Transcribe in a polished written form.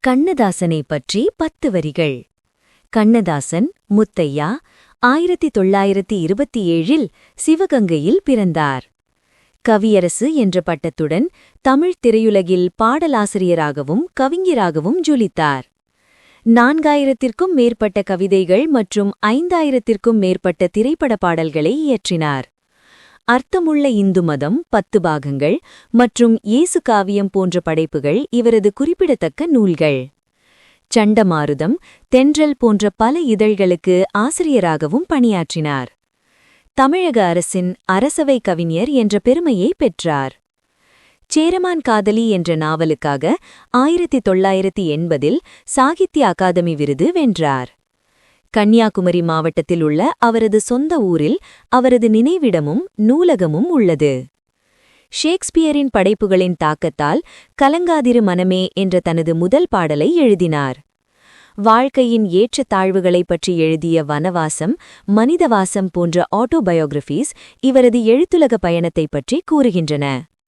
கண்ணதாசனை பற்றி 10 வரிகள். கண்ணதாசன் முத்தையா 1927இல் சிவகங்கையில் பிறந்தார். கவியரசு என்ற பட்டத்துடன் தமிழ் திரையுலகில் பாடலாசிரியராகவும் கவிஞராகவும் ஜொலித்தார். 4000த்திற்கும் மேற்பட்ட கவிதைகள் மற்றும் 5000த்திற்கும் மேற்பட்ட திரைப்பட பாடல்களை இயற்றினார். அர்த்தமுள்ள இந்து மதம் 10 பாகங்கள் மற்றும் இயேசு காவியம் போன்ற படைப்புகள் இவரது குறிப்பிடத்தக்க நூல்கள். சண்டமாருதம், தென்றல் போன்ற பல இதழ்களுக்கு ஆசிரியராகவும் பணியாற்றினார். தமிழக அரசின் அரசவை கவிஞர் என்ற பெருமையை பெற்றார். சேரமான் காதலி என்ற நாவலுக்காக 1980இல் சாகித்ய அகாதமி விருது வென்றார். கன்னியாகுமரி மாவட்டத்தில் உள்ள அவரது சொந்த ஊரில் அவரது நினைவிடமும் நூலகமும் உள்ளது. ஷேக்ஸ்பியரின் படைப்புகளின் தாக்கத்தால் கலங்காதிரு மனமே என்ற தனது முதல் பாடலை எழுதினார். வாழ்க்கையின் ஏற்றத்தாழ்வுகளைப் பற்றி எழுதிய வனவாசம், மனிதவாசம் போன்ற ஆட்டோபயோகிராஃபீஸ் இவரது எழுத்துலக பயணத்தைப் பற்றி கூறுகின்றன.